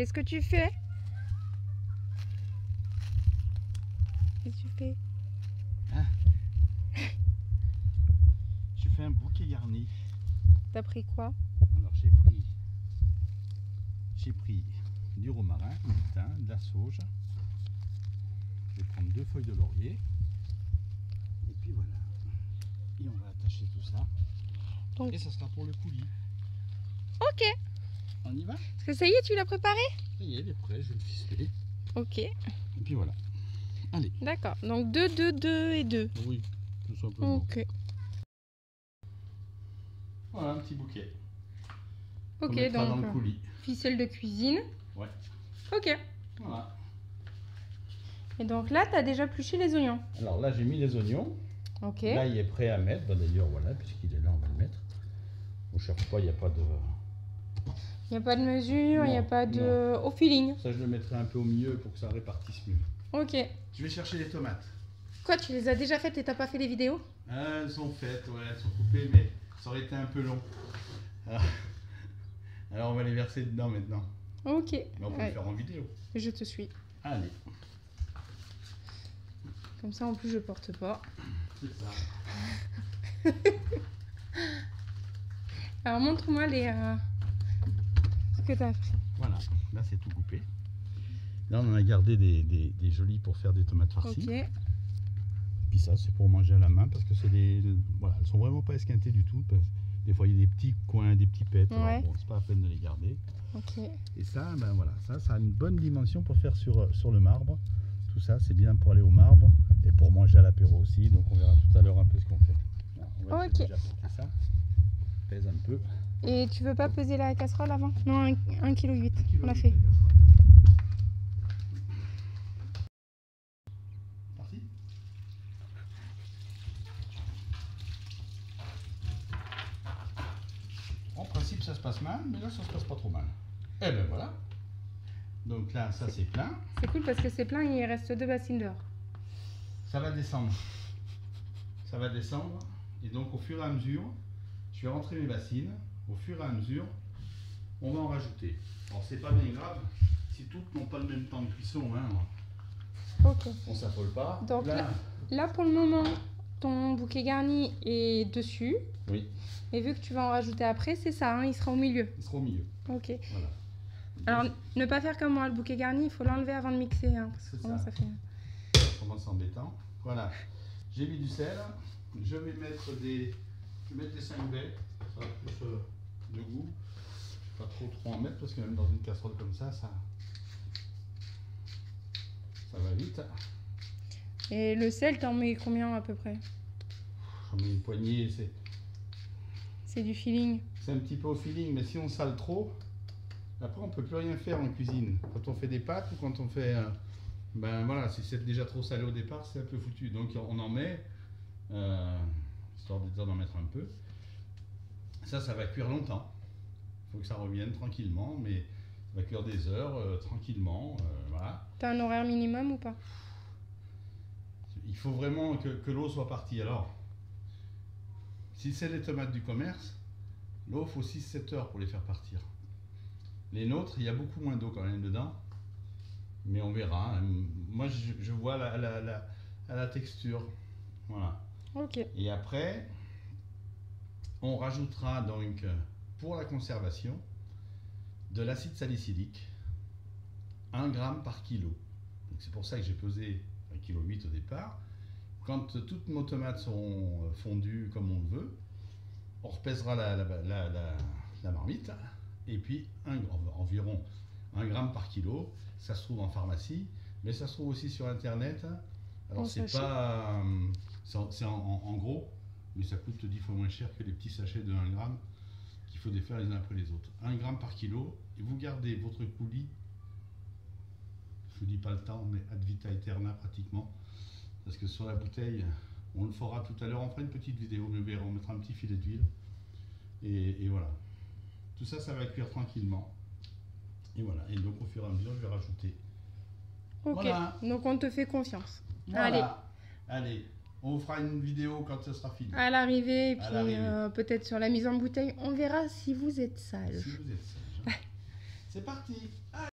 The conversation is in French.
Qu'est-ce que tu fais? Qu'est-ce que tu fais? Ah. J'ai fait un bouquet garni. T'as pris quoi? Alors j'ai pris du romarin, du thym, de la sauge. Je vais prendre 2 feuilles de laurier. Et puis voilà. Et on va attacher tout ça. Donc... Et ça sera pour le coulis. Ok. On y va? Parce que ça y est, tu l'as préparé? Ça y est, il est prêt, je vais le ficeler. Ok. Et puis voilà. Allez. D'accord. Donc 2, 2, 2 et 2. Oui, tout simplement. Ok. Voilà un petit bouquet. Ok, On mettra donc dans le coulis. ficelle de cuisine. Ouais. Ok. Voilà. Et donc là, tu as déjà épluché les oignons. Alors là, j'ai mis les oignons. Ok. Là, il est prêt à mettre. Bah, d'ailleurs, voilà, puisqu'il est là, on va le mettre. On ne cherche pas, il n'y a pas de... Il n'y a pas de mesure, il n'y a pas de... Au feeling. Ça, je le mettrai un peu au milieu pour que ça répartisse mieux. Ok. Je vais chercher les tomates. Quoi, tu les as déjà faites et t'as pas fait les vidéos? Elles sont faites, ouais, elles sont coupées, mais ça aurait été un peu long. Alors on va les verser dedans maintenant. Ok. Mais on peut le faire en vidéo. Je te suis. Allez. Comme ça, en plus, je porte pas. C'est ça. Alors, montre-moi les... ce que tu as fait. Voilà, là c'est tout coupé. Là on en a gardé des jolis pour faire des tomates farcies. Ok. Puis ça c'est pour manger à la main parce que c'est des... Voilà, elles sont vraiment pas esquintées du tout. Des fois il y a des petits coins, des petits pets. Ouais. Alors bon, c'est pas la peine de les garder. Ok. Et ça, ben voilà, ça a une bonne dimension pour faire sur le marbre. Tout ça c'est bien pour aller au marbre et pour manger à l'apéro aussi. Donc on verra tout à l'heure un peu ce qu'on fait. Alors, on va déjà porter ça. Pèse un peu. Et tu veux pas peser la casserole avant? Non, 1,8 kg. On l'a fait. Parti. En principe ça se passe mal, mais là ça se passe pas trop mal. Et ben voilà. Donc là ça c'est plein. C'est cool parce que c'est plein, il reste 2 bassines dehors. Ça va descendre. Ça va descendre. Et donc au fur et à mesure, je vais rentrer mes bassines. Au fur et à mesure, on va en rajouter. Alors c'est pas bien grave si toutes n'ont pas le même temps de cuisson. Hein. Ok. On s'affole pas. Donc là pour le moment, ton bouquet garni est dessus. Oui. Et vu que tu vas en rajouter après, c'est ça, hein, il sera au milieu. Il sera au milieu. Ok. Voilà. Alors ne pas faire comme moi, le bouquet garni, il faut l'enlever avant de mixer. Hein, parce que C'est ça. Ça fait... Ça commence embêtant. Voilà. J'ai mis du sel. Je vais mettre des 5 baies. Ça va plus de goût. Pas trop en mettre parce que même dans une casserole comme ça, ça va vite. Et le sel, t'en mets combien à peu près? J'en mets une poignée. C'est du feeling. C'est un petit peu au feeling, mais si on sale trop, après on peut plus rien faire en cuisine. Quand on fait des pâtes ou quand on fait... ben voilà, si c'est déjà trop salé au départ, c'est un peu foutu. Donc on en met, histoire d'en mettre un peu. Ça va cuire longtemps. Il faut que ça revienne tranquillement, mais ça va cuire des heures tranquillement. Voilà. T'as un horaire minimum ou pas? Il faut vraiment que l'eau soit partie. Alors, si c'est les tomates du commerce, l'eau, il faut 6-7 heures pour les faire partir. Les nôtres, il y a beaucoup moins d'eau quand même dedans. Mais on verra. Moi, je vois à la texture. Voilà. Ok. Et après, on rajoutera donc, pour la conservation, de l'acide salicylique. 1 gramme par kilo. C'est pour ça que j'ai pesé 1,8 kg au départ. Quand toutes nos tomates sont fondues comme on le veut, on repèsera la marmite. Et puis environ 1 gramme par kilo. Ça se trouve en pharmacie, mais ça se trouve aussi sur internet. Alors c'est pas, c'est en gros, mais ça coûte 10 fois moins cher que les petits sachets de 1 gramme qu'il faut défaire les uns après les autres. 1 gramme par kilo, et vous gardez votre coulis, je vous dis pas le temps, mais ad vita aeterna pratiquement, parce que sur la bouteille, on le fera tout à l'heure, on fera une petite vidéo, mais on mettra un petit filet d'huile, et voilà. Tout ça, ça va cuire tranquillement. Et voilà, et donc au fur et à mesure, je vais rajouter. Ok, voilà. Donc on te fait confiance. Voilà. Allez, on vous fera une vidéo quand ce sera fini. À l'arrivée, et puis peut-être sur la mise en bouteille, on verra si vous êtes sage. Si vous êtes sage. C'est parti. Allez.